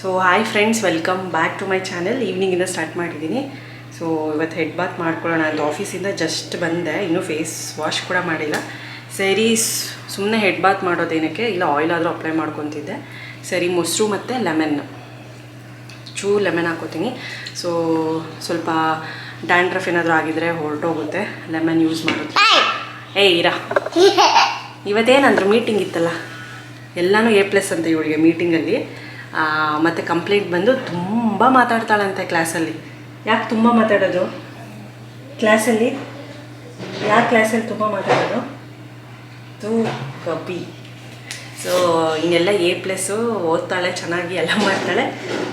So hi friends, welcome back to my channel. ಈವ್ನಿಂಗಿಂದ start ಮಾಡಿದ್ದೀನಿ. So ಇವತ್ತು head bath ಮಾಡ್ಕೊಳ್ಳೋಣ ಅಂತ ಆಫೀಸಿಂದ ಜಸ್ಟ್ ಬಂದೆ. ಇನ್ನೂ ಫೇಸ್ ವಾಶ್ ಕೂಡ ಮಾಡಿಲ್ಲ. ಸರಿ, ಸುಮ್ಮನೆ ಹೆಡ್ ಬಾತ್ ಮಾಡೋದೇನಕ್ಕೆ, ಇಲ್ಲ ಆಯಿಲ್ ಆದರೂ ಅಪ್ಲೈ ಮಾಡ್ಕೊತಿದ್ದೆ. ಸರಿ, ಮೊಸರು ಮತ್ತು ಲೆಮನ್ ಹಾಕೋತೀನಿ. ಸೊ ಸ್ವಲ್ಪ ಡ್ಯಾಂಡ್ರಫ್ ಏನಾದರೂ ಆಗಿದ್ರೆ ಹೊರಟೋಗುತ್ತೆ ಲೆಮನ್ ಯೂಸ್ ಮಾಡೋದು. ಇರಾ ಇವತ್ತೇನಂದ್ರು ಮೀಟಿಂಗ್ ಇತ್ತಲ್ಲ, ಎಲ್ಲನೂ A+ ಅಂತ ಇವಳಿಗೆ ಮೀಟಿಂಗಲ್ಲಿ. ಮತ್ತು ಕಂಪ್ಲೇಂಟ್ ಬಂದು ತುಂಬ ಮಾತಾಡ್ತಾಳಂತೆ ಕ್ಲಾಸಲ್ಲಿ. ಯಾಕೆ ತುಂಬ ಮಾತಾಡೋದು ಕ್ಲಾಸಲ್ಲಿ? ಯಾಕೆ ಕ್ಲಾಸಲ್ಲಿ ತುಂಬ ಮಾತಾಡೋದು? ಕಪಿ. ಸೊ ಇನ್ನೆಲ್ಲ A+ ಓದ್ತಾಳೆ, ಚೆನ್ನಾಗಿ ಎಲ್ಲ ಮಾಡ್ತಾಳೆ.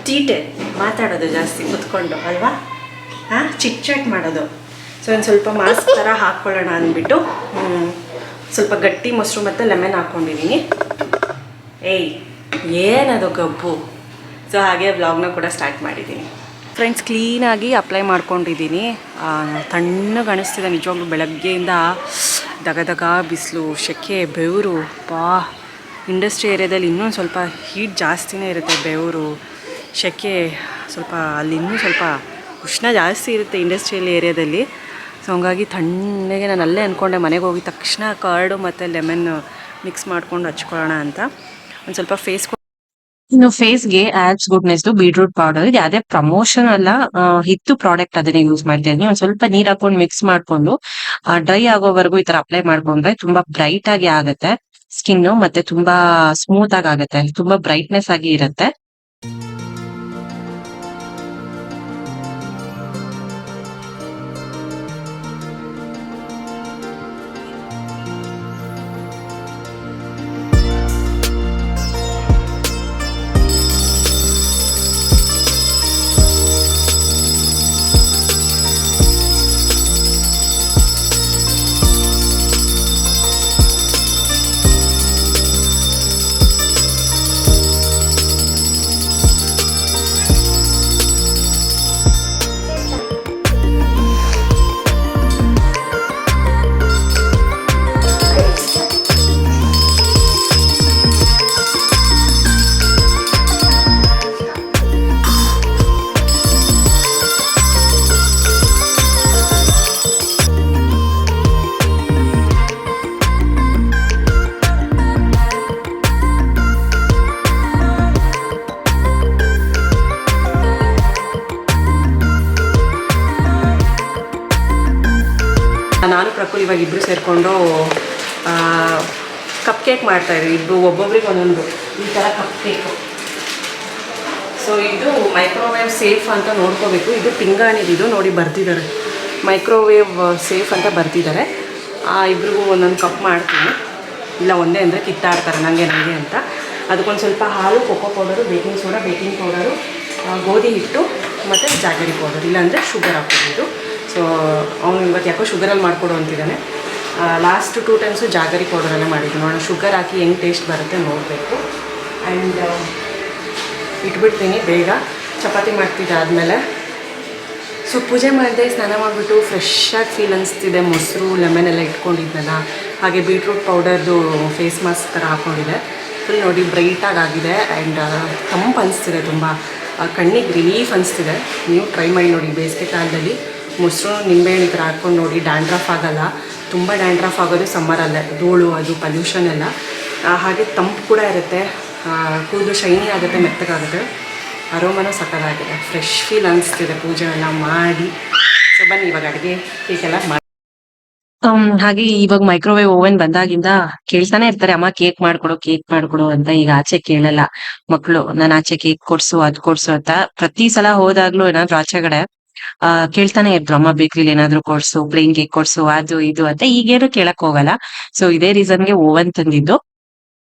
ತೀಟೆ ಮಾತಾಡೋದು ಜಾಸ್ತಿ ಕುತ್ಕೊಂಡು ಅಲ್ವಾ? ಚಿಟ್ ಚಾಟ್ ಮಾಡೋದು. ಸೊ ಒಂದು ಸ್ವಲ್ಪ ಮಾಸ್ಕ್ ಥರ ಹಾಕ್ಕೊಳ್ಳೋಣ ಅಂದ್ಬಿಟ್ಟು ಸ್ವಲ್ಪ ಗಟ್ಟಿ ಮೊಸರು ಮತ್ತು ಲೆಮನ್ ಹಾಕ್ಕೊಂಡಿದ್ದೀನಿ. ಏನದು ಗಬ್ಬು. ಸೊ ಹಾಗೆ ವ್ಲಾಗ್ನ ಕೂಡ ಸ್ಟಾರ್ಟ್ ಮಾಡಿದ್ದೀನಿ. ಫ್ರೆಂಡ್ಸ್, ಕ್ಲೀನಾಗಿ ಅಪ್ಲೈ ಮಾಡ್ಕೊಂಡಿದ್ದೀನಿ. ತಣ್ಣಗೆ ಅನಿಸ್ತಿದೆ ನಿಜವಾಗ್ಲೂ. ಬೆಳಗ್ಗೆಯಿಂದ ದಗ ಬಿಸಿಲು, ಸೆಕೆ, ಬೆವರು. ಇಂಡಸ್ಟ್ರಿ ಏರಿಯಾದಲ್ಲಿ ಇನ್ನೂ ಸ್ವಲ್ಪ ಹೀಟ್ ಜಾಸ್ತಿನೇ ಇರುತ್ತೆ. ಬೆವರು, ಸೆಕೆ, ಸ್ವಲ್ಪ ಅಲ್ಲಿ ಇನ್ನೂ ಸ್ವಲ್ಪ ಉಷ್ಣ ಜಾಸ್ತಿ ಇರುತ್ತೆ ಇಂಡಸ್ಟ್ರಿಯಲ್ ಏರಿಯಾದಲ್ಲಿ. ಸೊ ಹಂಗಾಗಿ ತಣ್ಣಗೆ ನಾನು ಅಲ್ಲೇ ಅಂದ್ಕೊಂಡೆ ಮನೆಗೆ ಹೋಗಿದ ತಕ್ಷಣ ಕರ್ಡು ಮತ್ತು ಲೆಮನ್ ಮಿಕ್ಸ್ ಮಾಡ್ಕೊಂಡು ಹಚ್ಕೊಳ್ಳೋಣ ಅಂತ. ಒಂದು ಸ್ವಲ್ಪ ಇನ್ನು ಫೇಸ್ಗೆ ಆಬ್ಸ್ ಗುಡ್ನೆಸ್ ಬೀಟ್ರೂಟ್ ಪೌಡರ್. ಇದು ಯಾವುದೇ ಪ್ರಮೋಷನ್ ಅಲ್ಲ, ಹಿತ್ತು ಪ್ರಾಡಕ್ಟ್ ಅದನ್ನೇ ಯೂಸ್ ಮಾಡ್ತಾ ಇದ್ದೀನಿ. ಒಂದ್ ಸ್ವಲ್ಪ ನೀರ್ ಹಾಕೊಂಡು ಮಿಕ್ಸ್ ಮಾಡ್ಕೊಂಡು ಡ್ರೈ ಆಗೋವರೆಗೂ ಈ ತರ ಅಪ್ಲೈ ಮಾಡ್ಕೊಂಡ್ರೆ ತುಂಬಾ ಬ್ರೈಟ್ ಆಗಿ ಆಗುತ್ತೆ ಸ್ಕಿನ್, ಮತ್ತೆ ತುಂಬಾ ಸ್ಮೂತ್ ಆಗುತ್ತೆ, ತುಂಬಾ ಬ್ರೈಟ್ನೆಸ್ ಆಗಿ ಇರುತ್ತೆ. ನಾನು ಪ್ರಕುಲ್ ಇವಾಗ ಇಬ್ಬರು ಸೇರಿಕೊಂಡು ಕಪ್ ಕೇಕ್ ಮಾಡ್ತಾಯಿದ್ವಿ. ಇಬ್ಬರು ಒಬ್ಬೊಬ್ರಿಗೆ ಒಂದೊಂದು ಈ ಥರ ಕಪ್ ಕೇಕು. ಸೊ ಇದು ಮೈಕ್ರೋವೇವ್ ಸೇಫ್ ಅಂತ ನೋಡ್ಕೋಬೇಕು. ಇದು ಪಿಂಗಾಣಿದು ನೋಡಿ ಬರ್ತಿದ್ದಾರೆ, ಮೈಕ್ರೋವೇವ್ ಸೇಫ್ ಅಂತ ಬರ್ತಿದ್ದಾರೆ. ಇಬ್ರಿಗೂ ಒಂದೊಂದು ಕಪ್ ಮಾಡ್ತೀನಿ. ಇಲ್ಲ ಒಂದೇ ಅಂದರೆ ಕಿತ್ತಾಡ್ತಾರೆ ನನಗೆ ಅಂತ. ಅದಕ್ಕೊಂದು ಸ್ವಲ್ಪ ಹಾಲು, cocoa powder, baking soda, baking powder, ಗೋಧಿ ಹಿಟ್ಟು ಮತ್ತು ಜಾಗರಿ ಪೌಡರ್, ಇಲ್ಲಾಂದರೆ ಶುಗರ್ ಹಾಕ್ಬೋದು. ಸೊ ಅವನು ಇವತ್ತು ಯಾಕೋ ಶುಗರಲ್ಲಿ ಮಾಡಿಕೊಡು ಅಂತಿದ್ದಾನೆ. ಲಾಸ್ಟ್ 2 ಟೈಮ್ಸು ಜಾಗರಿ ಪೌಡರಲ್ಲೇ ಮಾಡಿದ್ದು. ನೋಡೋಣ ಶುಗರ್ ಹಾಕಿ ಹೆಂಗೆ ಟೇಸ್ಟ್ ಬರುತ್ತೆ ನೋಡಬೇಕು. ಆ್ಯಂಡ್ ಇಟ್ಬಿಡ್ತೀನಿ ಬೇಗ. ಚಪಾತಿ ಮಾಡ್ತಿದ್ದೆ ಆದಮೇಲೆ. ಸೊ ಪೂಜೆ ಮಾಡಿದೆ, ಸ್ನಾನ ಮಾಡಿಬಿಟ್ಟು ಫ್ರೆಶ್ಶಾಗಿ ಫೀಲ್ ಅನಿಸ್ತಿದೆ. ಮೊಸರು ಲೆಮನ್ ಎಲ್ಲ ಇಟ್ಕೊಂಡಿದ್ದೆನಲ್ಲ, ಹಾಗೆ ಬೀಟ್ರೂಟ್ ಪೌಡರ್ದು ಫೇಸ್ ಮಾಸ್ಕ್ ಥರ ಹಾಕ್ಕೊಂಡಿದೆ. ಫುಲ್ ನೋಡಿ ಬ್ರೈಟಾಗಿ ಆಗಿದೆ. ಆ್ಯಂಡ್ ತಂಪು ಅನಿಸ್ತಿದೆ, ತುಂಬ ಕಣ್ಣಿಗೆ ರಿಲೀಫ್ ಅನಿಸ್ತಿದೆ. ನೀವು ಟ್ರೈ ಮಾಡಿ ನೋಡಿ ಬೇಸಿಗೆ ಕಾಲದಲ್ಲಿ. ಮೊಸರು ನಿಂಬೆಹಣ್ಣು ಈ ಥರ ಹಾಕ್ಕೊಂಡು ನೋಡಿ, ಡ್ಯಾಂಡ್ರಫ್ ಆಗೋಲ್ಲ. ತುಂಬ ಡ್ಯಾಂಡ್ರಫ್ ಆಗೋದು ಸಮ್ಮರಲ್ಲೇ, ಧೂಳು ಅದು ಪಲ್ಯೂಷನ್ ಎಲ್ಲ. ಹಾಗೆ ತಂಪು ಕೂಡ ಇರುತ್ತೆ, ಕೂದಲು ಶೈನಿ ಆಗುತ್ತೆ, ಮೆತ್ತಗಾಗುತ್ತೆ. ಅರೋಮನೂ ಸಕ್ಕತ್ತಾಗಿದೆ, ಫ್ರೆಶ್ ಫೀಲ್ ಅನಿಸ್ತಿದೆ ಪೂಜೆ ಎಲ್ಲ ಮಾಡಿ. ಸೊ ಬನ್ನಿ ಇವಾಗ ಅಡುಗೆ ಕೇಕೆಲ್ಲ ಮಾಡಿ. ಹಾಗೆ ಇವಾಗ ಮೈಕ್ರೋವೇವ್ ಓವೆನ್ ಬಂದಾಗಿಂದ ಕೇಳ್ತಾನೆ ಇರ್ತಾರೆ, ಅಮ್ಮ ಕೇಕ್ ಮಾಡ್ಕೊಡು ಅಂತ. ಈಗ ಆಚೆ ಕೇಳಲ್ಲ ಮಕ್ಕಳು, ನಾನು ಆಚೆ ಕೇಕ್ ಕೊಡ್ಸು ಅದ್ ಕೊಡ್ಸು ಅಂತ. ಪ್ರತಿ ಸಲ ಹೋದಾಗ್ಲೂ ಏನಾದ್ರು ಆಚೆಗಡೆ ಕೇಳ್ತಾನೆ ಇದ್ರು, ಅಮ್ಮ ಬೇಕ್ರಿಲಿ ಏನಾದ್ರು ಕೊಡ್ಸು, ಪ್ಲೇನ್ ಕೇಕ್ ಕೊಡ್ಸು, ಅದು ಇದು ಅಂತ. ಈಗೇನು ಕೇಳಕ್ ಹೋಗಲ್ಲ. ಸೊ ಇದೇ ರೀಸನ್ಗೆ ಓವನ್ ತಂದಿದ್ದು.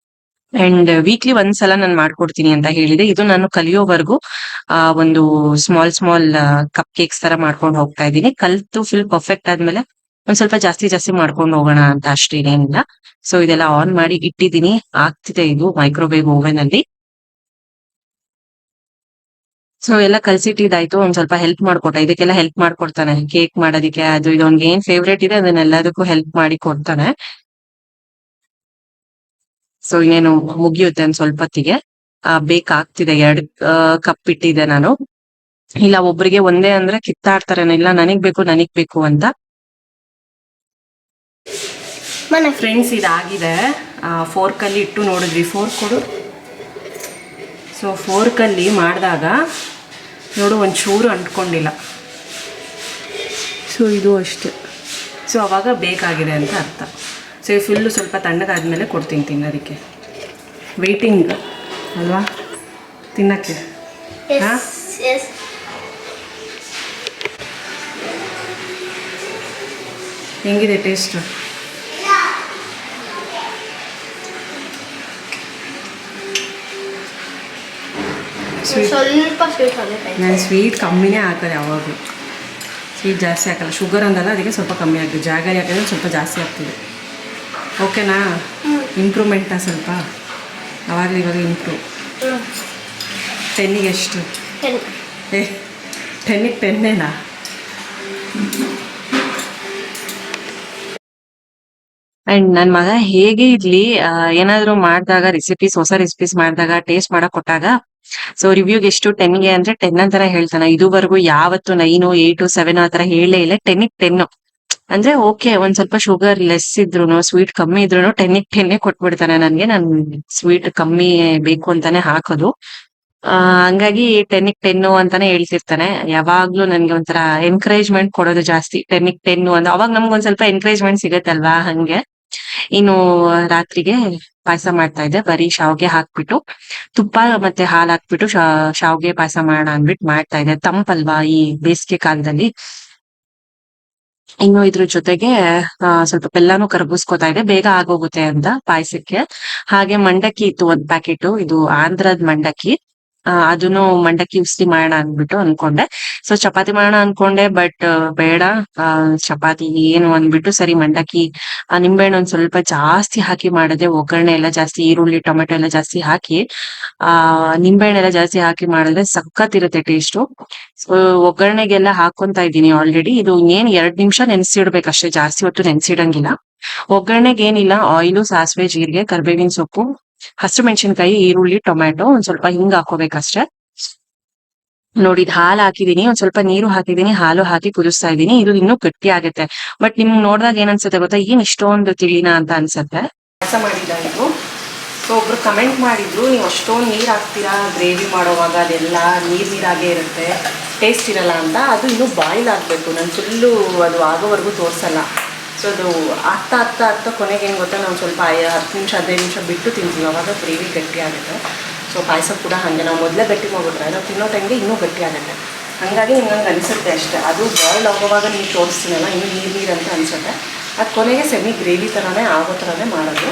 ಅಂಡ್ ವೀಕ್ಲಿ ಒಂದ್ಸಲ ನಾನು ಮಾಡ್ಕೊಡ್ತೀನಿ ಅಂತ ಹೇಳಿದೆ. ಇದು ನಾನು ಕಲಿಯೋವರೆಗೂ ಒಂದು ಸ್ಮಾಲ್ ಕಪ್ ಕೇಕ್ಸ್ ತರ ಮಾಡ್ಕೊಂಡು ಹೋಗ್ತಾ ಇದ್ದೀನಿ. ಕಲ್ತು ಫುಲ್ ಪರ್ಫೆಕ್ಟ್ ಆದ್ಮೇಲೆ ಒಂದ್ ಸ್ವಲ್ಪ ಜಾಸ್ತಿ ಮಾಡ್ಕೊಂಡು ಹೋಗೋಣ ಅಂತ ಅಷ್ಟೇನೇನಿಲ್ಲ. ಸೊ ಇದೆಲ್ಲ ಆನ್ ಮಾಡಿ ಇಟ್ಟಿದ್ದೀನಿ, ಆಗ್ತಿದೆ ಇದು ಮೈಕ್ರೋವೇವ್ ಓವೆನ್ ಅಲ್ಲಿ. ಸೊ ಎಲ್ಲ ಕಲ್ಸಿಟ್ಟಿದ್ದಾಯ್ತು. ಒಂದ್ ಸ್ವಲ್ಪ ಹೆಲ್ಪ್ ಮಾಡ್ಕೊಟ್ಟ, ಇದಕ್ಕೆಲ್ಲ ಹೆಲ್ಪ್ ಮಾಡ್ಕೊಡ್ತಾನೆ ಕೇಕ್ ಮಾಡೋದಿಕ್ಕೆ. ಅದು ಇದು ಅವ್ನಿಗೆ ಏನ್ ಫೇವ್ರೇಟ್ ಇದೆ ಅದನ್ನೆಲ್ಲದಕ್ಕೂ ಹೆಲ್ಪ್ ಮಾಡಿ ಕೊಡ್ತಾನೆ. ಸೊ ಇನ್ನೇನು ಮುಗಿಯುತ್ತೆ ಒಂದ್ ಸ್ವಲ್ಪ ಹೊತ್ತಿಗೆ. ಬೇಕಾಗ್ತಿದೆ. 2 ಕಪ್ ಇಟ್ಟಿದೆ ನಾನು. ಇಲ್ಲ ಒಬ್ರಿಗೆ ಒಂದೇ ಅಂದ್ರೆ ಕಿತ್ತಾಡ್ತಾರೆ, ಇಲ್ಲ ನನಗ್ ಬೇಕು ಅಂತ. ಫ್ರೆಂಡ್ಸ್ ಇದಾಗಿದೆ. ಫೋರ್ಕಲ್ಲಿ ಇಟ್ಟು ನೋಡಿದ್ವಿ, ಫೋರ್ಕ್ ಕೊಡು. ಸೊ ಫೋರ್ಕಲ್ಲಿ ಮಾಡಿದಾಗ ನೋಡು ಒಂಚೂರು ಅಂಟ್ಕೊಂಡಿಲ್ಲ. ಸೊ ಇದು ಅಷ್ಟೆ. ಸೊ ಅವಾಗ ಬೇಕಾಗಿದೆ ಅಂತ ಅರ್ಥ. ಸೊ ಈ ಫುಲ್ಲು ಸ್ವಲ್ಪ ತಣ್ಣಗಾದ್ಮೇಲೆ ಕೊಡ್ತೀನಿ ತಿನ್ನೋದಕ್ಕೆ. ವೆಯ್ಟಿಂಗ್ ಅಲ್ವಾ ತಿನ್ನೋಕ್ಕೆ? ಹಾಂ, ಹೆಂಗಿದೆ ಟೇಸ್ಟು? ಸ್ವಲ್ಪ ಸ್ವೀಟ್ ಆಗುತ್ತೆ. ನಾನು ಸ್ವೀಟ್ ಕಮ್ಮಿನೇ ಹಾಕೋದು ಯಾವಾಗಲೂ, ಸ್ವೀಟ್ ಜಾಸ್ತಿ ಹಾಕಲ್ಲ. ಶುಗರ್ ಅಂದಲ್ಲ, ಅದಕ್ಕೆ ಸ್ವಲ್ಪ ಕಮ್ಮಿ ಆಗ್ತದೆ. ಜಾಗರಿ ಹಾಕಿದ್ರೆ ಸ್ವಲ್ಪ ಜಾಸ್ತಿ ಆಗ್ತಿದೆ. ಓಕೆನಾ? ಇಂಪ್ರೂವ್ಮೆಂಟಾ ಸ್ವಲ್ಪ? ಆವಾಗಲೂ ಇವಾಗ ಇಂಪ್ರೂವ್. 10ಗೆ ಎಷ್ಟು? 10ಗೆ 10 ಅಂಡ್ ನನ್ ಮಗ ಹೇಗೆ ಇರ್ಲಿ, ಏನಾದ್ರು ಮಾಡಿದಾಗ ಹೊಸ ರೆಸಿಪೀಸ್ ಮಾಡಿದಾಗ ಟೇಸ್ಟ್ ಮಾಡಕ್ ಕೊಟ್ಟಾಗ, ಸೊ ರಿವ್ಯೂಗೆ ಎಷ್ಟು 10ಗೆ ಅಂದ್ರೆ 10 ಅಂತಾನೆ ಹೇಳ್ತಾನೆ. ಇದುವರೆಗೂ ಯಾವತ್ತು 9, 8, 7 ಆತರ ಹೇಳೇ ಇಲ್ಲ. 10ಗೆ 10 ಅಂದ್ರೆ ಓಕೆ. ಒಂದ್ ಸ್ವಲ್ಪ ಶುಗರ್ ಲೆಸ್ ಇದ್ರು, ಸ್ವೀಟ್ ಕಮ್ಮಿ ಇದ್ರು 10ಗೆ 10 ಕೊಟ್ಬಿಡ್ತಾನೆ ನನ್ಗೆ. ನನ್ ಸ್ವೀಟ್ ಕಮ್ಮಿ ಬೇಕು ಅಂತಾನೆ ಹಾಕೋದು. ಹಂಗಾಗಿ 10ಗೆ 10 ಅಂತಾನೆ ಹೇಳ್ತಿರ್ತಾನೆ. ಯಾವಾಗ್ಲೂ ನನ್ಗೆ ಒಂಥರ ಎನ್ಕರೇಜ್ಮೆಂಟ್ ಕೊಡೋದು ಜಾಸ್ತಿ. 10ಗೆ 10 ಅಂದ್ರೆ ಅವಾಗ ನಮ್ಗೆ ಒಂದ್ ಸ್ವಲ್ಪ ಎನ್ಕರೇಜ್ಮೆಂಟ್ ಸಿಗತ್ತಲ್ವಾ, ಹಂಗೆ. ಇನ್ನು ರಾತ್ರಿಗೆ ಪಾಯಸ ಮಾಡ್ತಾ ಇದ್ದೆ. ಬರೀ ಶಾವ್ಗೆ ಹಾಕ್ಬಿಟ್ಟು, ತುಪ್ಪ ಮತ್ತೆ ಹಾಲು ಹಾಕ್ಬಿಟ್ಟು ಶಾವ್ಗೆ ಪಾಯಸ ಮಾಡೋಣ ಅಂದ್ಬಿಟ್ಟು ಮಾಡ್ತಾ ಇದ್ದೆ. ತಂಪಲ್ವಾ ಈ ಬೇಸಿಗೆ ಕಾಲದಲ್ಲಿ. ಇನ್ನು ಇದ್ರ ಜೊತೆಗೆ ಸ್ವಲ್ಪ ಬೆಲ್ಲನೂ ಕರಗಿಸ್ಕೊತಾ ಇದೆ, ಬೇಗ ಆಗೋಗುತ್ತೆ ಅಂತ ಪಾಯಸಕ್ಕೆ. ಹಾಗೆ ಮಂಡಕ್ಕಿ ಇತ್ತು 1 ಪ್ಯಾಕೆಟ್. ಇದು ಆಂಧ್ರದ ಮಂಡಕ್ಕಿ. ಅದನ್ನು ಮಂಡಕ್ಕಿ ಉಸ್ಲಿ ಮಾಡೋಣ ಅಂದ್ಬಿಟ್ಟು ಅನ್ಕೊಂಡೆ. ಸೊ ಚಪಾತಿ ಮಾಡೋಣ ಅನ್ಕೊಂಡೆ, ಬಟ್ ಬೇಡ, ಚಪಾತಿ ಏನು ಅಂದ್ಬಿಟ್ಟು ಸರಿ ಮಂಡಕ್ಕಿ ನಿಂಬೆಹಣ್ಣು ಒಂದ್ ಸ್ವಲ್ಪ ಜಾಸ್ತಿ ಹಾಕಿ ಮಾಡಿದೆ. ಒಗ್ಗರಣೆ ಎಲ್ಲ ಜಾಸ್ತಿ, ಈರುಳ್ಳಿ ಟೊಮೆಟೊ ಎಲ್ಲ ಜಾಸ್ತಿ ಹಾಕಿ, ನಿಂಬೆಹಣ್ಣು ಎಲ್ಲ ಜಾಸ್ತಿ ಹಾಕಿ ಮಾಡಿದ್ರೆ ಸಖತ್ ಇರುತ್ತೆ ಟೇಸ್ಟು. ಸೊ ಒಗ್ಗರಣೆಗೆಲ್ಲ ಹಾಕೊಂತಾ ಇದ್ದೀನಿ ಆಲ್ರೆಡಿ. ಇದು ಏನ್ 2 ನಿಮಿಷ ನೆನ್ಸಿಡ್ಬೇಕಷ್ಟೇ, ಜಾಸ್ತಿ ಹೊತ್ತು ನೆನ್ಸಿಡಂಗಿಲ್ಲ. ಒಗ್ಗರಣೆಗೆ ಏನಿಲ್ಲ, ಆಯಿಲು, ಸಾಸಿವೆ, ಜೀರಿಗೆ, ಕರ್ಬೇವಿನ ಸೊಪ್ಪು, ಹಸಿರು ಮೆಣಸಿನಕಾಯಿ, ಈರುಳ್ಳಿ, ಟೊಮ್ಯಾಟೊ, ಒಂದ್ ಸ್ವಲ್ಪ ಹಿಂಗ್ ಹಾಕೋಬೇಕಷ್ಟೇ. ನೋಡಿ, ಹಾಲು ಹಾಕಿದೀನಿ, ಒಂದ್ ಸ್ವಲ್ಪ ನೀರು ಹಾಕಿದೀನಿ, ಹಾಲು ಹಾಕಿ ಕುದಿಸ್ತಾ ಇದ್ದೀನಿ. ಇದು ಇನ್ನೂ ಗಟ್ಟಿ ಆಗುತ್ತೆ. ಬಟ್ ನಿಮ್ಗೆ ನೋಡಿದಾಗ ಏನ್ ಅನ್ಸುತ್ತೆ ಗೊತ್ತಾ, ಏನ್ ಇಷ್ಟೊಂದು ತಿಳಿನ ಅಂತ ಅನ್ಸುತ್ತೆ. ಪಾಯಸ ಮಾಡಿದ್ದಾಯಿತು. ಸೊ ಒಬ್ರು ಕಮೆಂಟ್ ಮಾಡಿದ್ರು, ನೀವು ಅಷ್ಟೊಂದು ನೀರು ಹಾಕ್ತೀರಾ ಗ್ರೇವಿ ಮಾಡೋವಾಗ, ಅದೆಲ್ಲ ನೀರಾಗೇ ಇರುತ್ತೆ, ಟೇಸ್ಟ್ ಇರಲ್ಲ ಅಂತ. ಅದು ಇನ್ನೂ ಬಾಯ್ಲ್ ಆಗಬೇಕು. ನಾನು ಫುಲ್ಲು ಅದು ಆಗೋವರೆಗೂ ತೋರಿಸಲ್ಲ. ಸೊ ಅದು ಆಗ್ತಾ ಕೊನೆಗೆ ಏನು ಗೊತ್ತಾ, ನಾವು ಸ್ವಲ್ಪ 10 ನಿಮಿಷ 15 ನಿಮಿಷ ಬಿಟ್ಟು ತಿಂತೀವಿ, ಅವಾಗ ಗ್ರೇವಿ ಗಟ್ಟಿ ಆಗುತ್ತೆ. ಸೊ ಪಾಯಸ ಕೂಡ ಹಾಗೆ, ನಾವು ಮೊದಲೇ ಗಟ್ಟಿ ಮಾಡಿಬಿಟ್ರೆ ನಾವು ತಿನ್ನೋ ಟೈಮ್ಗೆ ಇನ್ನೂ ಗಟ್ಟಿ ಆಗುತ್ತೆ. ಹಾಗಾಗಿ ನಿಮ್ಗೆ ಅನಿಸುತ್ತೆ ಅಷ್ಟೇ. ಅದು ಬಾಯ್ಲ್ ಆಗೋವಾಗ ನೀವು ತೋರಿಸ್ತೀನಲ್ಲ, ಇನ್ನೂ ನೀರು ಅಂತ ಅನಿಸುತ್ತೆ. ಅದು ಕೊನೆಗೆ ಸೆಮಿ ಗ್ರೇವಿ ಥರನೇ ಆಗೋ ಥರನೇ ಮಾಡೋದು.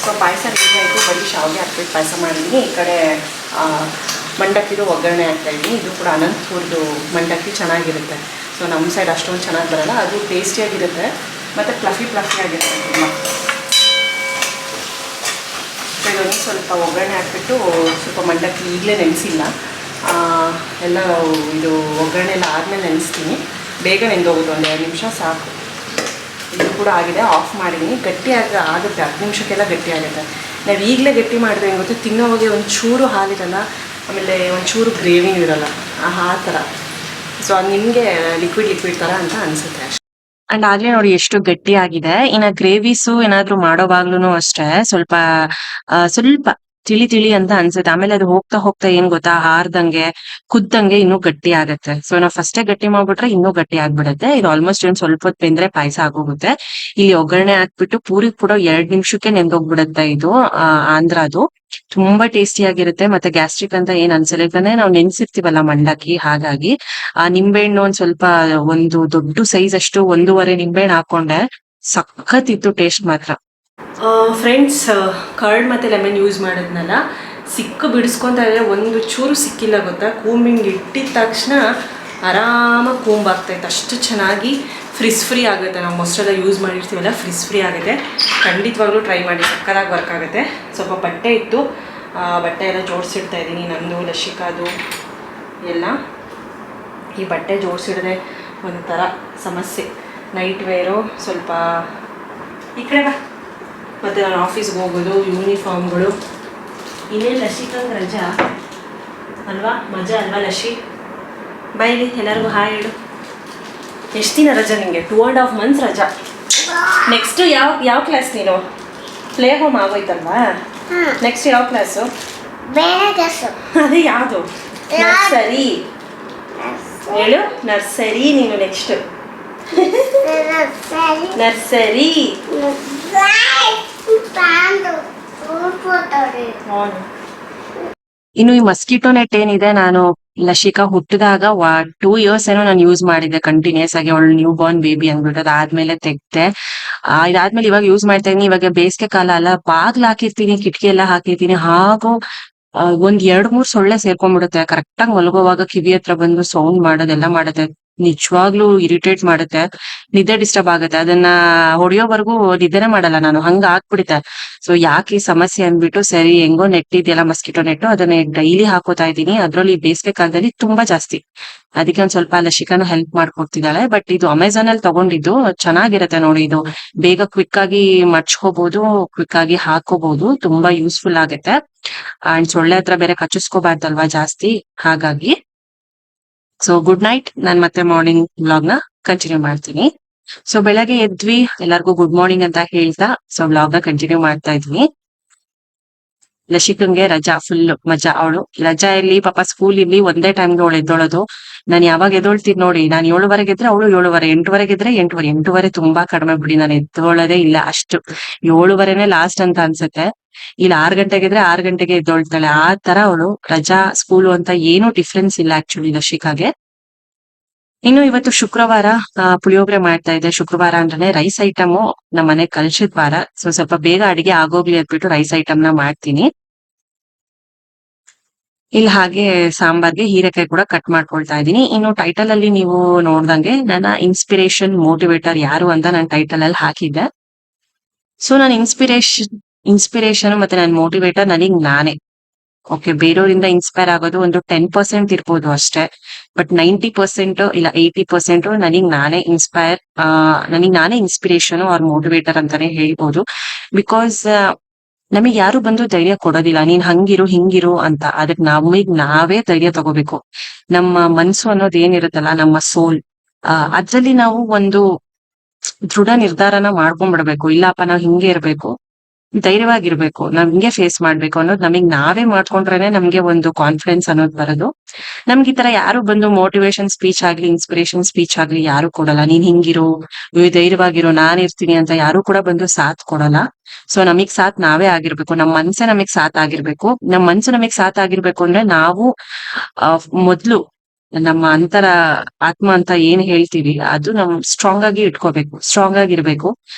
ಸೊ ಪಾಯಸ ರೆಡಿ ಆಯಿತು. ಬರೀ ಶಾವಿಗೆ ಹಾಕ್ಬಿಟ್ಟು ಪಾಯಸ ಮಾಡಿದ್ದೀನಿ. ಈ ಕಡೆ ಮಂಡಕ್ಕಿದು ಒಗ್ಗರಣೆ ಹಾಕ್ತಾಯಿದ್ದೀನಿ. ಇದು ಕೂಡ ಅನಂತಪುರದ್ದು ಮಂಡಕ್ಕಿ, ಚೆನ್ನಾಗಿರುತ್ತೆ. ಸೊ ನಮ್ಮ ಸೈಡ್ ಅಷ್ಟೊಂದು ಚೆನ್ನಾಗಿ ಬರೋಲ್ಲ, ಅದು ಟೇಸ್ಟಿಯಾಗಿರುತ್ತೆ ಮತ್ತು ಫ್ಲಫಿ ಆಗಿರುತ್ತೆ ತುಂಬ. ಸೊ ಇದೊಂದು ಸ್ವಲ್ಪ ಒಗ್ಗರಣೆ ಹಾಕ್ಬಿಟ್ಟು, ಸ್ವಲ್ಪ ಮಂಡಕ್ಕಿ ಈಗಲೇ ನೆನೆಸಿಲ್ಲ, ಎಲ್ಲ ಇದು ಒಗ್ಗರಣೆ ಎಲ್ಲ ಆದಮೇಲೆ ನೆನೆಸ್ತೀನಿ. ಬೇಗ ನೆಂದೋಗೋದು, 1 2 ನಿಮಿಷ ಸಾಕು. ಇದು ಕೂಡ ಆಗಿದೆ, ಆಫ್ ಮಾಡಿದ್ದೀನಿ. ಗಟ್ಟಿಯಾಗಿ ಆಗುತ್ತೆ, 10 ನಿಮಿಷಕ್ಕೆಲ್ಲ ಗಟ್ಟಿ ಆಗುತ್ತೆ. ನಾವು ಈಗಲೇ ಗಟ್ಟಿ ಮಾಡಿದ್ರೆ ಏನು ಗೊತ್ತು, ತಿನ್ನೋವಾಗೆ ಒಂಚೂರು ಹಾಲಿರಲ್ಲ, ಆಮೇಲೆ ಒಂಚೂರು ಗ್ರೇವಿ ಇರಲ್ಲ, ಆ ಥರ. ಸೊ ಅದು ನಿಮಗೆ ಲಿಕ್ವಿಡ್ ಥರ ಅಂತ ಅನಿಸುತ್ತೆ ಅಷ್ಟೇ. ಅಂಡ್ ಆಗ್ಲೇ ನೋಡಿ ಎಷ್ಟು ಗಟ್ಟಿ ಆಗಿದೆ. ಇನ್ನ ಗ್ರೇವೀಸು ಏನಾದ್ರು ಮಾಡೋವಾಗ್ಲೂ ಅಷ್ಟೇ ಸ್ವಲ್ಪ ತಿಳಿ ಅಂತ ಅನ್ಸುತ್ತೆ. ಆಮೇಲೆ ಅದು ಹೋಗ್ತಾ ಏನ್ ಗೊತ್ತಾ, ಹಾರ್ದಂಗೆ ಕುದ್ದಂಗೆ ಇನ್ನೂ ಗಟ್ಟಿ ಆಗತ್ತೆ. ಸೊ ನಾವು ಫಸ್ಟೇ ಗಟ್ಟಿ ಮಾಡ್ಬಿಟ್ರೆ ಇನ್ನೂ ಗಟ್ಟಿ ಆಗ್ಬಿಡುತ್ತೆ. ಇದು ಆಲ್ಮೋಸ್ಟ್ ಏನ್ ಸ್ವಲ್ಪ ಹೊತ್ತು ಬೆಂದ್ರೆ ಪಾಯಸ ಆಗೋಗುತ್ತೆ. ಇಲ್ಲಿ ಒಗ್ಗರಣೆ ಹಾಕ್ಬಿಟ್ಟು ಪೂರಿ ಕೂಡ 2 ನಿಮಿಷಕ್ಕೆ ನೆಂದೋಗ್ಬಿಡುತ್ತೆ. ಇದು ಆಂಧ್ರದು ತುಂಬಾ ಟೇಸ್ಟಿ ಆಗಿರುತ್ತೆ. ಮತ್ತೆ ಗ್ಯಾಸ್ಟ್ರಿಕ್ ಅಂತ ಏನ್ ಅನ್ಸಲ್ಲ, ಯಾಕಂದ್ರೆ ನಾವು ನೆನ್ಸಿರ್ತೀವಲ್ಲ ಮಂಡಕ್ಕಿ. ಹಾಗಾಗಿ ನಿಂಬೆಹಣ್ಣು ಒಂದ್ ಸ್ವಲ್ಪ, ಒಂದು ದೊಡ್ಡ ಸೈಜ್ ಅಷ್ಟು 1.5 ನಿಂಬೆಹಣ್ಣು ಹಾಕೊಂಡೆ, ಸಖತ್ ಇತ್ತು ಟೇಸ್ಟ್ ಮಾತ್ರ. ಫ್ರೆಂಡ್ಸ್, ಕರ್ಡ್ ಮತ್ತು ಲೆಮನ್ ಯೂಸ್ ಮಾಡಿದ್ನಲ್ಲ, ಬಿಡಿಸ್ಕೊತಾ ಇದ್ರೆ ಒಂದು ಚೂರು ಸಿಕ್ಕಿಲ್ಲ ಗೊತ್ತಾ. ಕೂಂಬಿಂಗ್ ಇಟ್ಟಿದ ತಕ್ಷಣ ಆರಾಮಾಗಿ ಕೂಂಬಾಗ್ತೈತೆ, ಅಷ್ಟು ಚೆನ್ನಾಗಿ ಫ್ರೀ ಆಗುತ್ತೆ. ನಾವು ಮೊಸರೆಲ್ಲ ಯೂಸ್ ಮಾಡಿರ್ತೀವಲ್ಲ, ಫ್ರೀ ಆಗುತ್ತೆ. ಖಂಡಿತವಾಗ್ಲೂ ಟ್ರೈ ಮಾಡಿ, ಸಕ್ಕತ್ತಾಗಿ ವರ್ಕ್ ಆಗುತ್ತೆ. ಸ್ವಲ್ಪ ಬಟ್ಟೆ ಇತ್ತು, ಬಟ್ಟೆ ಎಲ್ಲ ಜೋಡಿಸಿಡ್ತಾ ಇದ್ದೀನಿ, ನಮ್ಮದು ಲಶಿಕಾದು ಎಲ್ಲ. ಈ ಬಟ್ಟೆ ಜೋಡಿಸಿಡದೆ ಒಂಥರ ಸಮಸ್ಯೆ. ನೈಟ್ ವೇರು ಸ್ವಲ್ಪ ಈ ಕಡೆ ಬಾ. ಮತ್ತು ನಾನು ಆಫೀಸ್ಗೆ ಹೋಗೋದು, ಯೂನಿಫಾರ್ಮ್ಗಳು ಇನ್ನೇನು ಲಸಿಕಂಗೆ ರಜಾ ಅಲ್ವಾ, ಮಜಾ ಅಲ್ವಾ ಲಶಿ? ಬಾಯಿಲಿ ಎಲ್ಲರಿಗೂ ಹಾಯ್ ಹೇಳು. ಎಷ್ಟು ದಿನ ರಜಾ ನಿಮಗೆ? 2.5 months ರಜಾ. ನೆಕ್ಸ್ಟ್ ಯಾವ ಕ್ಲಾಸ್ ನೀನು? ಪ್ಲೇ ಹೋಮ್ ಆಗೋಯ್ತಲ್ವಾ? ನೆಕ್ಸ್ಟ್ ಯಾವ ಕ್ಲಾಸು? ಅದೇ ಯಾವುದು? ನರ್ಸರಿ ಹೇಳು. ನರ್ಸರಿ ನೀನು ನೆಕ್ಸ್ಟ್. ನರ್ಸರಿ. ಇನ್ನು ಈ ಮಸ್ಕಿಟೋ ನೆಟ್ ಏನಿದೆ, ನಾನು ಲಶಿಕಾ ಹುಟ್ಟಿದಾಗ 2 years ಏನೋ ನಾನು ಯೂಸ್ ಮಾಡಿದ್ದೆ ಕಂಟಿನ್ಯೂಸ್ ಆಗಿ, ಅವಳು ನ್ಯೂ ಬಾರ್ನ್ ಬೇಬಿ ಅಂದ್ಬಿಟ್ಟು. ಅದಾದ್ಮೇಲೆ ತೆಗ್ದೆ. ಇದಾದ್ಮೇಲೆ ಇವಾಗ ಯೂಸ್ ಮಾಡ್ತಾ ಇದೀನಿ. ಇವಾಗ ಬೇಸಿಗೆ ಕಾಲ ಅಲ್ಲ, ಬಾಗ್ಲು ಹಾಕಿರ್ತೀನಿ, ಕಿಟಕಿ ಎಲ್ಲ ಹಾಕಿರ್ತೀನಿ. ಹಾಗೂ 1-2-3 ಸೊಳ್ಳೆ ಸೇರ್ಕೊಂಡ್ಬಿಡುತ್ತೆ. ಕರೆಕ್ಟಾಗಿ ಮಲಗುವಾಗ ಕಿವಿ ಹತ್ರ ಬಂದು ಸೌಂಡ್ ಮಾಡೋದೆಲ್ಲ ಮಾಡುತ್ತೆ. ನಿಜವಾಗ್ಲೂ ಇರಿಟೇಟ್ ಮಾಡುತ್ತೆ, ನಿದ್ದೆ ಡಿಸ್ಟರ್ಬ್ ಆಗುತ್ತೆ. ಅದನ್ನ ಹೊಡೆಯೋವರೆಗೂ ನಿದ್ದೆನೆ ಮಾಡಲ್ಲ ನಾನು, ಹಂಗ ಆಗ್ಬಿಡುತ್ತೆ. ಸೊ ಯಾಕೆ ಈ ಸಮಸ್ಯೆ ಅಂದ್ಬಿಟ್ಟು, ಸರಿ ಹೆಂಗೋ ನೆಟ್ ಇದೆಯಲ್ಲ ಮಸ್ಕಿಟೋ ನೆಟ್, ಅದನ್ನ ಡೈಲಿ ಹಾಕೋತಾ ಇದ್ದೀನಿ. ಅದ್ರಲ್ಲಿ ಬೇಸಿಗೆ ಕಾಲದಲ್ಲಿ ತುಂಬಾ ಜಾಸ್ತಿ, ಅದಕ್ಕೆ ಒಂದ್ ಸ್ವಲ್ಪ ಲಶಿಕಾನು ಹೆಲ್ಪ್ ಮಾಡ್ಕೊಡ್ತಿದ್ದಾಳೆ. ಬಟ್ ಇದು ಅಮೆಝಾನ್ ಅಲ್ಲಿ ತಗೊಂಡಿದ್ದು, ಚೆನ್ನಾಗಿರತ್ತೆ ನೋಡಿ. ಇದು ಬೇಗ ಕ್ವಿಕ್ ಆಗಿ ಮಡ್ಚ್ಕೋಬಹುದು, ಕ್ವಿಕ್ ಆಗಿ ಹಾಕೋಬಹುದು, ತುಂಬಾ ಯೂಸ್ಫುಲ್ ಆಗುತ್ತೆ. ಅಂಡ್ ಸೊಳ್ಳೆ ಹತ್ರ ಬೇರೆ ಕಚ್ಚಿಸ್ಕೋಬಾರ್ದಲ್ವಾ ಜಾಸ್ತಿ, ಹಾಗಾಗಿ. So good night. ನಾನ್ ಮತ್ತೆ ಮಾರ್ನಿಂಗ್ ವ್ಲಾಗ್ ನ ಕಂಟಿನ್ಯೂ ಮಾಡ್ತೀನಿ. ಸೊ ಬೆಳಗ್ಗೆ ಎದ್ವಿ, ಎಲ್ಲರಿಗೂ ಗುಡ್ ಮಾರ್ನಿಂಗ್ ಅಂತ ಹೇಳ್ತಾ ಸೊ ವ್ಲಾಗ್ ನ ಕಂಟಿನ್ಯೂ ಮಾಡ್ತಾ ಇದ್ವಿ. ಲಶಿಕಂಗೆ ರಜಾ, ಫುಲ್ ಮಜಾ. ಅವಳು ರಜಾ ಇರ್ಲಿ ಪಾಪ, ಸ್ಕೂಲ್ ಇರ್ಲಿ, ಒಂದೇ ಟೈಮ್ಗೆ ಅವಳು ಎದ್ದೋಳೋದು. ನಾನು ಯಾವಾಗ ಎದ್ದೋಳ್ತೀನಿ ನೋಡಿ, ನಾನು 7:15 ಎದ್ರೆ ಅವಳು 7:15, 8:15 ಎದ್ರೆ 8:15. 8:15 ತುಂಬಾ ಕಡಿಮೆ ಬಿಡಿ, ನಾನು ಎದ್ದೋಳೋದೇ ಇಲ್ಲ ಅಷ್ಟು. 7:15ನೇ ಲಾಸ್ಟ್ ಅಂತ ಅನ್ಸುತ್ತೆ. ಇಲ್ಲಿ 6 ಗಂಟೆಗೆ ಇದ್ರೆ 6 ಗಂಟೆಗೆ ಎದ್ದೊಳ್ತಾಳೆ. ಆ ತರ ಅವಳು. ರಜಾ ಸ್ಕೂಲು ಅಂತ ಏನೂ ಡಿಫ್ರೆನ್ಸ್ ಇಲ್ಲ ಆಕ್ಚುಲಿ ಲಶಿಕಾಗೆ. ಇನ್ನು ಇವತ್ತು ಶುಕ್ರವಾರ, ಪುಳಿಯೋಗರೆ ಮಾಡ್ತಾ ಇದ್ದೆ. ಶುಕ್ರವಾರ ಅಂದ್ರೆ ರೈಸ್ ಐಟಮ್ ನಮ್ಮ ಮನೆ ಕಲ್ಸಿದ ವಾರ. ಸೊ ಸ್ವಲ್ಪ ಬೇಗ ಅಡಿಗೆ ಆಗೋಗ್ಲಿ ಅಂದ್ಬಿಟ್ಟು ರೈಸ್ ಐಟಮ್ ನ ಮಾಡ್ತೀನಿ. ಇಲ್ಲಿ ಹಾಗೆ ಸಾಂಬಾರ್ಗೆ ಹೀರೆಕಾಯಿ ಕೂಡ ಕಟ್ ಮಾಡ್ಕೊಳ್ತಾ ಇದ್ದೀನಿ. ಇನ್ನು ಟೈಟಲ್ ಅಲ್ಲಿ ನೀವು ನೋಡ್ದಂಗೆ ನನ್ನ ಇನ್ಸ್ಪಿರೇಷನ್ ಮೋಟಿವೇಟರ್ ಯಾರು ಅಂತ ನಾನು ಟೈಟಲ್ ಅಲ್ಲಿ ಹಾಕಿದ್ದೆ. ಸೊ ನಾನು ಇನ್ಸ್ಪಿರೇಷನ್ ಮತ್ತೆ ನನ್ನ ಮೋಟಿವೇಟರ್ ನನಗ್ ನಾನೇ. ಓಕೆ, ಬೇರೆಯವರಿಂದ ಇನ್ಸ್ಪೈರ್ ಆಗೋದು ಒಂದು 10% ಇರ್ಬೋದು ಅಷ್ಟೇ. ಬಟ್ 90% ಇಲ್ಲ 80% ನನಗ್ ನಾನೇ ನನಗ್ ನಾನೇ ಇನ್ಸ್ಪಿರೇಷನ್ ಆರ್ ಮೋಟಿವೇಟರ್ ಅಂತಾನೆ ಹೇಳ್ಬೋದು. ಬಿಕಾಸ್ ನಮಗ್ ಯಾರು ಬಂದು ಧೈರ್ಯ ಕೊಡೋದಿಲ್ಲ, ನೀನ್ ಹಂಗಿರು ಹಿಂಗಿರು ಅಂತ. ಅದಕ್ಕೆ ನಾವೇ ಧೈರ್ಯ ತಗೋಬೇಕು. ನಮ್ಮ ಮನ್ಸು ಅನ್ನೋದು ಏನಿರುತ್ತಲ್ಲ, ನಮ್ಮ ಸೋಲ್, ಅದ್ರಲ್ಲಿ ನಾವು ಒಂದು ದೃಢ ನಿರ್ಧಾರನ ಮಾಡ್ಕೊಂಡ್ಬಿಡ್ಬೇಕು. ಇಲ್ಲಪ್ಪ ನಾವ್ ಹಿಂಗೆ ಇರ್ಬೇಕು, ಧೈರ್ಯವಾಗಿರ್ಬೇಕು, ನಾವ್ ಹಿಂಗೆ ಫೇಸ್ ಮಾಡ್ಬೇಕು ಅನ್ನೋದು ನಮಗ್ ನಾವೇ ಮಾಡ್ಕೊಂಡ್ರೇನೆ ನಮ್ಗೆ ಒಂದು ಕಾನ್ಫಿಡೆನ್ಸ್ ಅನ್ನೋದು ಬರೋದು. ನಮ್ಗೆ ಈ ತರ ಯಾರು ಬಂದು ಮೋಟಿವೇಶನ್ ಸ್ಪೀಚ್ ಆಗ್ಲಿ, ಇನ್ಸ್ಪಿರೇಷನ್ ಸ್ಪೀಚ್ ಆಗ್ಲಿ ಯಾರು ಕೊಡಲ್ಲ. ನೀನ್ ಹಿಂಗಿರು, ಧೈರ್ಯವಾಗಿರು, ನಾನ್ ಇರ್ತೀನಿ ಅಂತ ಯಾರು ಕೂಡ ಬಂದು ಸಾಥ್ ಕೊಡಲ್ಲ. ಸೊ ನಮಗ್ ಸಾಥ್ ನಾವೇ ಆಗಿರ್ಬೇಕು. ನಮ್ ಮನ್ಸೇ ನಮಗ್ ಸಾಥ್ ಆಗಿರ್ಬೇಕು. ನಮ್ ಮನ್ಸು ನಮಗ್ ಸಾಥ್ ಆಗಿರ್ಬೇಕು ಅಂದ್ರೆ ನಾವು ಮೊದ್ಲು ನಮ್ಮ ಅಂತರ ಆತ್ಮ ಅಂತ ಏನ್ ಹೇಳ್ತೀವಿ, ಅದು ನಮ್ ಸ್ಟ್ರಾಂಗ್ ಆಗಿ ಇಟ್ಕೋಬೇಕು, ಸ್ಟ್ರಾಂಗ್ ಆಗಿರ್ಬೇಕು.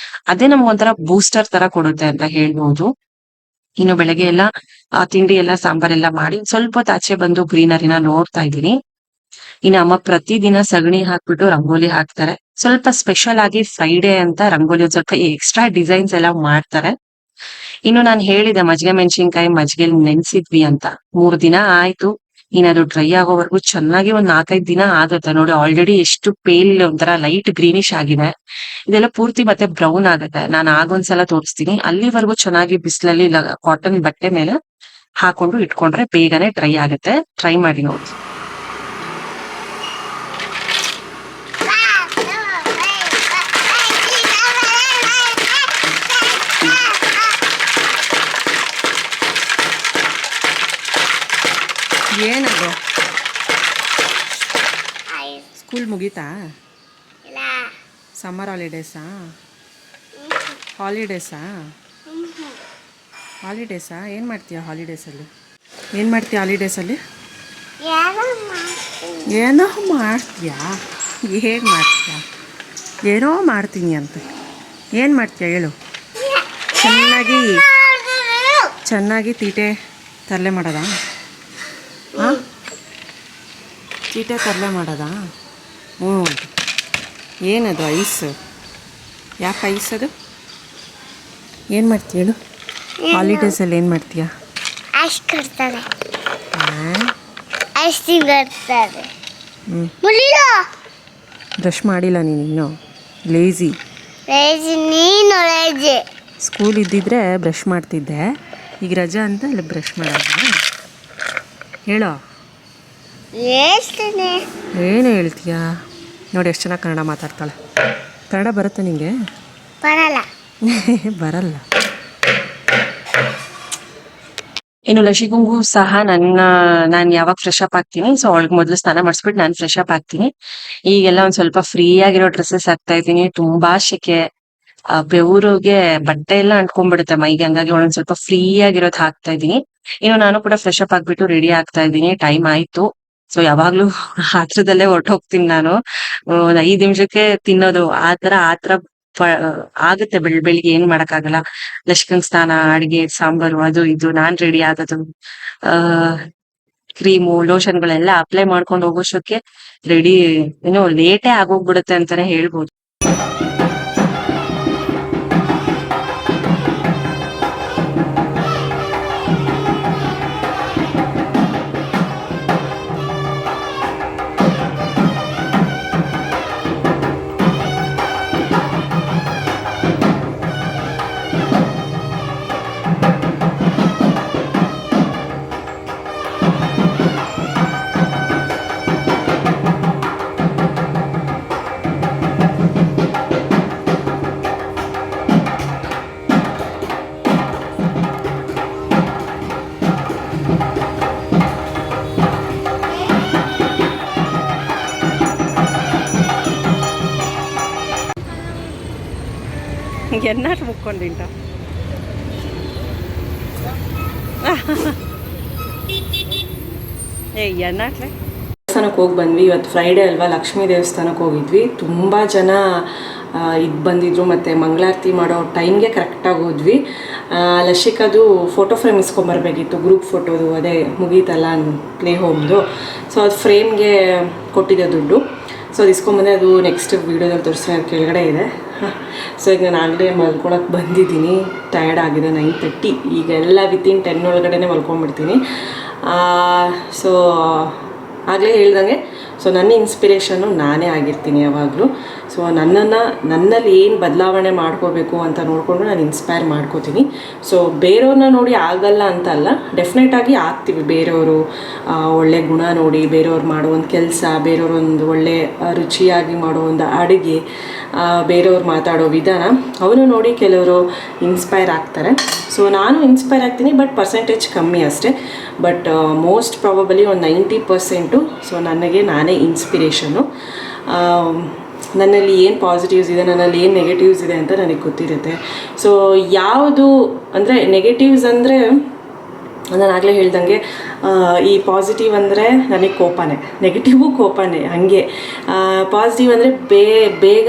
ಅದೇ ನಮ್ಗೆ ಒಂಥರ ಬೂಸ್ಟರ್ ತರ ಕೊಡುತ್ತೆ ಅಂತ ಹೇಳ್ಬೋದು. ಇನ್ನು ಬೆಳಗ್ಗೆ ಎಲ್ಲ ತಿಂಡಿ ಎಲ್ಲ ಸಾಂಬಾರೆಲ್ಲ ಮಾಡಿ ಸ್ವಲ್ಪ ಹೊತ್ತು ಆಚೆ ಬಂದು ಗ್ರೀನರಿನ ನೋಡ್ತಾ ಇದ್ದೀನಿ. ಇನ್ನು ಅಮ್ಮ ಪ್ರತಿದಿನ ಸಗಣಿ ಹಾಕ್ಬಿಟ್ಟು ರಂಗೋಲಿ ಹಾಕ್ತಾರೆ. ಸ್ವಲ್ಪ ಸ್ಪೆಷಲ್ ಆಗಿ ಫ್ರೈಡೆ ಅಂತ ರಂಗೋಲಿ ಒಂದ್ ಸ್ವಲ್ಪ ಎಕ್ಸ್ಟ್ರಾ ಡಿಸೈನ್ಸ್ ಎಲ್ಲ ಮಾಡ್ತಾರೆ. ಇನ್ನು ನಾನು ಹೇಳಿದೆ ಮಜ್ಜಿಗೆ ಮೆಣಸಿನ್ಕಾಯಿ ಮಜ್ಜಿಗೆಲ್ ನೆನ್ಸಿದ್ವಿ ಅಂತ. 3 ದಿನ ಆಯ್ತು. ಇನ್ನು ಅದು ಡ್ರೈ ಆಗೋವರೆಗೂ ಚೆನ್ನಾಗಿ ಒಂದ್ 4-5 ದಿನ ಆಗುತ್ತೆ ನೋಡಿ. ಆಲ್ರೆಡಿ ಎಷ್ಟು ಪೇಲ್ ಒಂಥರ ಲೈಟ್ ಗ್ರೀನಿಶ್ ಆಗಿದೆ. ಇದೆಲ್ಲ ಪೂರ್ತಿ ಮತ್ತೆ ಬ್ರೌನ್ ಆಗುತ್ತೆ. ನಾನು ಆಗೊಂದ್ಸಲ ತೋರಿಸ್ತೀನಿ. ಅಲ್ಲಿವರೆಗೂ ಚೆನ್ನಾಗಿ ಬಿಸಿಲಲ್ಲಿ ಕಾಟನ್ ಬಟ್ಟೆ ಮೇಲೆ ಹಾಕೊಂಡು ಇಟ್ಕೊಂಡ್ರೆ ಬೇಗನೆ ಡ್ರೈ ಆಗುತ್ತೆ. ಟ್ರೈ ಮಾಡಿ ನೋಡಿ. ಏನದು? ಸ್ಕೂಲ್ ಮುಗೀತಾ? ಸಮ್ಮರ್ ಹಾಲಿಡೇಸಾ? ಹಾಲಿಡೇಸಾ? ಏನು ಮಾಡ್ತೀಯ ಹಾಲಿಡೇಸಲ್ಲಿ? ಏನೋ ಮಾಡ್ತೀಯಾ? ಹೇಗೆ ಮಾಡ್ತೀಯಾ? ಏನೋ ಮಾಡ್ತೀನಿ ಅಂತ. ಏನು ಮಾಡ್ತೀಯ ಹೇಳು? ಚೆನ್ನಾಗಿ ತೀಟೆ ತರಲೆ ಮಾಡೋದಾ? ಹಾಂ, ತೀಟೆ ತರಲೆ ಮಾಡೋದಾ? ಹ್ಞೂ. ಏನದು ಐಸ್? ಯಾಕೆ ಐಸ್ ಅದು? ಏನು ಮಾಡ್ತೀಯ ಹೇಳು? ಹಾಲಿಡೇಸಲ್ಲಿ ಏನು ಮಾಡ್ತೀಯ? ಐಸ್ ಕೊಡ್ತಾರೆ, ಹಾಂ, ಐಸ್ ತಿಂತಾರೆ. ಬ್ರಷ್ ಮಾಡಿಲ್ಲ ನೀನು ಇನ್ನೂ? ಲೇಜಿ. ನೀನು ಲೇಜಿ. ಸ್ಕೂಲ್ ಇದ್ದಿದ್ರೆ ಬ್ರಷ್ ಮಾಡ್ತಿದ್ದೆ. ಈಗ ರಜಾ ಅಂತ ಅಲ್ಲಿ ಬ್ರಷ್ ಮಾಡೋಣ ಹೇಳೋ. ಹೇಳ್ತೀನಿ. ಏನು ಹೇಳ್ತೀಯಾ ನೋಡಿ ಎಷ್ಟು ಚೆನ್ನಾಗಿ ಕನ್ನಡ ಮಾತಾಡ್ತಾಳೆ. ಕನ್ನಡ ಬರುತ್ತೆ ನಿಂಗೆ? ಬರಲ್ಲ. ಬರಲ್ಲ. ಇನ್ನು ಲಸಿಗುಂಗು ಸಹ ನಾನು ಯಾವಾಗ ಫ್ರೆಶ್ ಅಪ್ ಆಗ್ತೀನಿ, ಸೊ ಅವಳಿಗೆ ಮೊದಲು ಸ್ನಾನ ಮಾಡಿಸ್ಬಿಟ್ಟು ನಾನು ಫ್ರೆಶ್ ಅಪ್ ಆಗ್ತೀನಿ. ಈಗೆಲ್ಲ ಒಂದ್ ಸ್ವಲ್ಪ ಫ್ರೀ ಆಗಿರೋ ಡ್ರೆಸ್ಸಸ್ ಹಾಕ್ತಾ ಇದ್ದೀನಿ. ತುಂಬಾ ಶೆಕೆ, ಬೆವರಿಗೆ ಬಟ್ಟೆ ಎಲ್ಲ ಅಂಟ್ಕೊಂಡ್ಬಿಡುತ್ತೆ ಮೈಗೆ, ಹಂಗಾಗಿ ಒಂದ್ ಸ್ವಲ್ಪ ಫ್ರೀ ಆಗಿರೋದು ಹಾಕ್ತಾ ಇದೀನಿ. ಇನ್ನು ನಾನು ಕೂಡ ಫ್ರೆಶ್ ಅಪ್ ಆಗ್ಬಿಟ್ಟು ರೆಡಿ ಆಗ್ತಾ ಇದ್ದೀನಿ. ಟೈಮ್ ಆಯ್ತು. ಸೊ ಯಾವಾಗ್ಲೂ ಆತ್ರದಲ್ಲೇ ಹೊರ್ಟೋಗ್ತೀನಿ ನಾನು. ಒಂದ್ 5 ನಿಮಿಷಕ್ಕೆ ತಿನ್ನೋದು ಆತರ ಆಗುತ್ತೆ. ಬೆಳಿಗ್ಗೆ ಏನ್ ಮಾಡಕ್ಕಾಗಲ್ಲ. ಲಸಿಕಂಗ್ ಸ್ನಾನ, ಅಡಿಗೆ, ಸಾಂಬಾರು, ಅದು ಇದು, ನಾನ್ ರೆಡಿ ಆಗೋದು, ಕ್ರೀಮು, ಲೋಷನ್ಗಳೆಲ್ಲ ಅಪ್ಲೈ ಮಾಡ್ಕೊಂಡು ಹೋಗೋಷ್ಟಕ್ಕೆ ರೆಡಿ ಏನೋ ಲೇಟೇ ಆಗೋಗ್ಬಿಡುತ್ತೆ ಅಂತಾನೆ ಹೇಳ್ಬೋದು. ಎನ್ನಾಟ ಮುಕ್ಕೊಂಡಿಂಟ ಎನ್ನಾಟ್ಲೆ ದೇವಸ್ಥಾನಕ್ಕೆ ಹೋಗಿ ಬಂದ್ವಿ. ಇವತ್ತು ಫ್ರೈಡೇ ಅಲ್ವಾ, ಲಕ್ಷ್ಮೀ ದೇವಸ್ಥಾನಕ್ಕೆ ಹೋಗಿದ್ವಿ. ತುಂಬ ಜನ ಇದು ಬಂದಿದ್ರು, ಮತ್ತು ಮಂಗಳಾರತಿ ಮಾಡೋ ಟೈಮ್ಗೆ ಕರೆಕ್ಟಾಗಿ ಹೋದ್ವಿ. ಲಶಿಕದು ಫೋಟೋ ಫ್ರೇಮ್ ಇಸ್ಕೊಂಬರ್ಬೇಕಿತ್ತು, ಗ್ರೂಪ್ ಫೋಟೋದು, ಅದೇ ಮುಗೀತಲ್ಲ ಪ್ಲೇ ಹೋಮ್ದು. ಸೊ ಅದು ಫ್ರೇಮ್ಗೆ ಕೊಟ್ಟಿದ್ದೆ ದುಡ್ಡು. ಸೊ ಅದು ಇಸ್ಕೊಂಬಂದೆ. ಅದು ನೆಕ್ಸ್ಟ್ ವೀಡಿಯೋದಲ್ಲಿ ತೋರಿಸ್ತೀನಿ, ಅದು ಕೆಳಗಡೆ ಇದೆ. ಸೊ ಈಗ ನಾನು ಆಗಲೇ ಮಲ್ಕೊಳಕ್ಕೆ ಬಂದಿದ್ದೀನಿ. ಟಯರ್ಡ್ ಆಗಿದೆ. 9:30. ಈಗೆಲ್ಲ ವಿತಿನ್ 10 ಒಳಗಡೆ ಮಲ್ಕೊಂಡ್ಬಿಡ್ತೀನಿ. ಸೊ ಆಗಲೇ ಹೇಳ್ದಂಗೆ, ಸೊ ನನ್ನ ಇನ್ಸ್ಪಿರೇಷನ್ನು ನಾನೇ ಆಗಿರ್ತೀನಿ ಯಾವಾಗಲೂ. ಸೊ ನನ್ನಲ್ಲಿ ಏನು ಬದಲಾವಣೆ ಮಾಡ್ಕೋಬೇಕು ಅಂತ ನೋಡಿಕೊಂಡು ನಾನು ಇನ್ಸ್ಪೈರ್ ಮಾಡ್ಕೋತೀನಿ. ಸೊ ಬೇರೆಯವ್ರನ್ನ ನೋಡಿ ಆಗಲ್ಲ ಅಂತ ಅಲ್ಲ, ಡೆಫಿನೆಟಾಗಿ ಆಗ್ತೀವಿ. ಬೇರೆಯವರು ಒಳ್ಳೆ ಗುಣ ನೋಡಿ, ಬೇರೆಯವ್ರು ಮಾಡೋ ಒಂದು ಕೆಲಸ, ಬೇರೆಯವ್ರೊಂದು ಒಳ್ಳೆ ರುಚಿಯಾಗಿ ಮಾಡೋ ಒಂದು ಅಡುಗೆ, ಬೇರೆಯವ್ರು ಮಾತಾಡೋ ವಿಧಾನ, ಅವನು ನೋಡಿ ಕೆಲವರು ಇನ್ಸ್ಪೈರ್ ಆಗ್ತಾರೆ. ಸೊ ನಾನು ಇನ್ಸ್ಪೈರ್ ಆಗ್ತೀನಿ, ಬಟ್ ಪರ್ಸೆಂಟೇಜ್ ಕಮ್ಮಿ ಅಷ್ಟೇ. ಬಟ್ ಮೋಸ್ಟ್ ಪ್ರಾಬಬಲಿ ಒಂದು 90%. ಸೊ ನನಗೆ ನಾನೇ ಇನ್ಸ್ಪಿರೇಷನ್ನು. ನನ್ನಲ್ಲಿ ಏನು ಪಾಸಿಟಿವ್ಸ್ ಇದೆ, ನನ್ನಲ್ಲಿ ಏನು ನೆಗೆಟಿವ್ಸ್ ಇದೆ ಅಂತ ನನಗೆ ಗೊತ್ತಿರುತ್ತೆ. ಸೊ ಯಾವುದು ಅಂದರೆ ನೆಗೆಟಿವ್ಸ್ ಅಂದರೆ ನಾನು ಆಗಲೇ ಹೇಳ್ದಂಗೆ, ಈ ಪಾಸಿಟಿವ್ ಅಂದರೆ ನನಗೆ ಕೋಪನೇ, ನೆಗೆಟಿವು ಕೋಪನೇ. ಹಾಗೆ ಪಾಸಿಟಿವ್ ಅಂದರೆ ಬೇಗ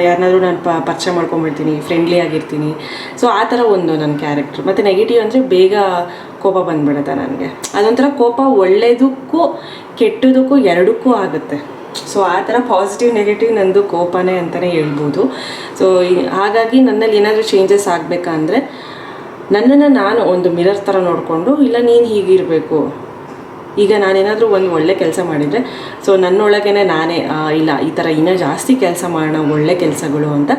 ಯಾರನ್ನಾದ್ರೂ ನಾನು ಪರಿಚಯ ಮಾಡ್ಕೊಂಬಿಡ್ತೀನಿ, ಫ್ರೆಂಡ್ಲಿ ಆಗಿರ್ತೀನಿ. ಸೊ ಆ ಥರ ಒಂದು ನನ್ನ ಕ್ಯಾರೆಕ್ಟ್ರ್. ಮತ್ತು ನೆಗೆಟಿವ್ ಅಂದರೆ ಬೇಗ ಕೋಪ ಬಂದುಬಿಡುತ್ತೆ ನನಗೆ. ಅದೊಂಥರ ಕೋಪ ಒಳ್ಳೆಯದಕ್ಕೂ ಕೆಟ್ಟದಕ್ಕೂ ಎರಡಕ್ಕೂ ಆಗುತ್ತೆ. ಸೊ ಆ ಥರ ಪಾಸಿಟಿವ್ ನೆಗೆಟಿವ್ ನಂದು ಕೋಪನೇ ಅಂತಲೇ ಹೇಳ್ಬೋದು. ಸೊ ಹಾಗಾಗಿ ನನ್ನಲ್ಲಿ ಏನಾದರೂ ಚೇಂಜಸ್ ಆಗಬೇಕಂದ್ರೆ ನನ್ನನ್ನು ನಾನು ಒಂದು ಮಿರರ್ ಥರ ನೋಡಿಕೊಂಡು, ಇಲ್ಲ ನೀನು ಹೀಗಿರಬೇಕು, ಈಗ ನಾನೇನಾದರೂ ಒಂದು ಒಳ್ಳೆ ಕೆಲಸ ಮಾಡಿದರೆ ಸೊ ನನ್ನೊಳಗೇ ನಾನೇ ಇಲ್ಲ ಈ ಥರ ಇನ್ನೂ ಜಾಸ್ತಿ ಕೆಲಸ ಮಾಡೋಣ, ಒಳ್ಳೆ ಕೆಲಸಗಳು ಅಂತ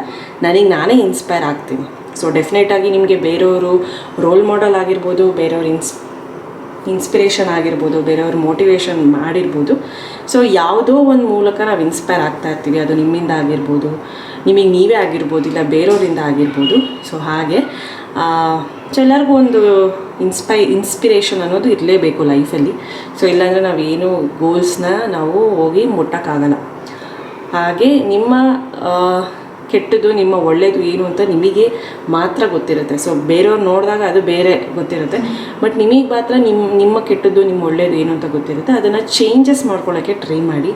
ನನಗೆ ನಾನೇ ಇನ್ಸ್ಪೈರ್ ಆಗ್ತೀನಿ. ಸೊ ಡೆಫಿನೆಟಾಗಿ ನಿಮಗೆ ಬೇರೆಯವರು ರೋಲ್ ಮಾಡೆಲ್ ಆಗಿರ್ಬೋದು, ಬೇರೆಯವ್ರ ಇನ್ಸ್ಪಿರೇಷನ್ ಆಗಿರ್ಬೋದು, ಬೇರೆಯವ್ರ ಮೋಟಿವೇಶನ್ ಮಾಡಿರ್ಬೋದು. ಸೊ ಯಾವುದೋ ಒಂದು ಮೂಲಕ ನಾವು ಇನ್ಸ್ಪೈರ್ ಆಗ್ತಾ ಇರ್ತೀವಿ. ಅದು ನಿಮ್ಮಿಂದ ಆಗಿರ್ಬೋದು, ನಿಮಗೆ ನೀವೇ ಆಗಿರ್ಬೋದು, ಇಲ್ಲ ಬೇರೆಯವರಿಂದ ಆಗಿರ್ಬೋದು. ಸೊ ಹಾಗೆ ಸೊ ಎಲ್ಲರಿಗೂ ಒಂದು ಇನ್ಸ್ಪಿರೇಷನ್ ಅನ್ನೋದು ಇರಲೇಬೇಕು ಲೈಫಲ್ಲಿ. ಸೊ ಇಲ್ಲಾಂದರೆ ನಾವೇನು ಗೋಲ್ಸ್ನ ನಾವು ಹೋಗಿ ಮುಟ್ಟೋಕ್ಕಾಗಲ್ಲ. ಹಾಗೆ ನಿಮ್ಮ ಕೆಟ್ಟದ್ದು ನಿಮ್ಮ ಒಳ್ಳೆಯದು ಏನು ಅಂತ ನಿಮಗೆ ಮಾತ್ರ ಗೊತ್ತಿರುತ್ತೆ. ಸೊ ಬೇರೆಯವ್ರು ನೋಡಿದಾಗ ಅದು ಬೇರೆ ಗೊತ್ತಿರುತ್ತೆ, ಬಟ್ ನಿಮಗೆ ಮಾತ್ರ ನಿಮ್ಮ ಕೆಟ್ಟದ್ದು ನಿಮ್ಮ ಒಳ್ಳೆಯದು ಏನು ಅಂತ ಗೊತ್ತಿರುತ್ತೆ. ಅದನ್ನು ಚೇಂಜಸ್ ಮಾಡ್ಕೊಳ್ಳೋಕ್ಕೆ ಟ್ರೈ ಮಾಡಿ,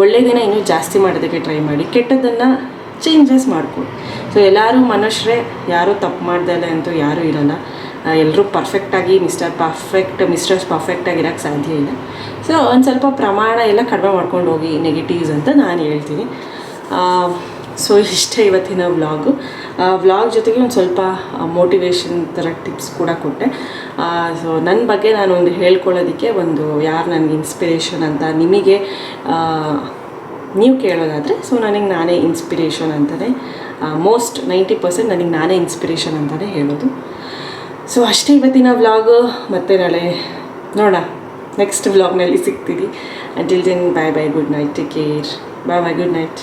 ಒಳ್ಳೆಯದನ್ನು ಇನ್ನೂ ಜಾಸ್ತಿ ಮಾಡೋದಕ್ಕೆ ಟ್ರೈ ಮಾಡಿ, ಕೆಟ್ಟದ್ದನ್ನು ಚೇಂಜಸ್ ಮಾಡ್ಕೊಳ್ಳಿ. ಸೊ ಎಲ್ಲರೂ ಮನುಷ್ಯರೇ, ಯಾರೂ ತಪ್ಪು ಮಾಡ್ದಲೆ ಅಂತೂ ಯಾರೂ ಇರೋಲ್ಲ. ಎಲ್ಲರೂ ಪರ್ಫೆಕ್ಟಾಗಿ ಮಿಸ್ಟರ್ಸ್ ಪರ್ಫೆಕ್ಟಾಗಿರೋಕ್ಕೆ ಸಾಧ್ಯ ಇಲ್ಲ. ಸೊ ಒಂದು ಸ್ವಲ್ಪ ಪ್ರಮಾಣ ಎಲ್ಲ ಕಡಿಮೆ ಮಾಡ್ಕೊಂಡು ಹೋಗಿ ನೆಗೆಟಿವ್ಸ್ ಅಂತ ನಾನು ಹೇಳ್ತೀನಿ. ಸೊ ಇಷ್ಟೇ ಇವತ್ತಿನ ವ್ಲಾಗ್ ಜೊತೆಗೆ ಒಂದು ಸ್ವಲ್ಪ ಮೋಟಿವೇಶನ್ ಥರ ಟಿಪ್ಸ್ ಕೂಡ ಕೊಟ್ಟೆ. ಸೊ ನನ್ನ ಬಗ್ಗೆ ನಾನು ಒಂದು ಹೇಳ್ಕೊಳ್ಳೋದಕ್ಕೆ ಒಂದು ಯಾರು ನನಗೆ ಇನ್ಸ್ಪಿರೇಷನ್ ಅಂತ ನಿಮಗೆ ನೀವು ಕೇಳೋದಾದರೆ, ಸೊ ನನಗೆ ನಾನೇ ಇನ್ಸ್ಪಿರೇಷನ್ ಅಂತಲೇ, ಮೋಸ್ಟ್ 90% ನನಗೆ ನಾನೇ ಇನ್ಸ್ಪಿರೇಷನ್ ಅಂತಲೇ ಹೇಳೋದು. ಸೊ ಅಷ್ಟೇ ಇವತ್ತಿನ ವ್ಲಾಗ್. ಮತ್ತೆ ನಾಳೆ ನೋಡೋಣ, ನೆಕ್ಸ್ಟ್ ವ್ಲಾಗ್ನಲ್ಲಿ ಸಿಗ್ತೀವಿ. ಅಂಟಿಲ್ ದೆನ್ ಬಾಯ್ ಬಾಯ್, ಗುಡ್ ನೈಟ್, ಟೇಕ್ ಕೇರ್, ಬಾಯ್ ಬಾಯ್, ಗುಡ್ ನೈಟ್.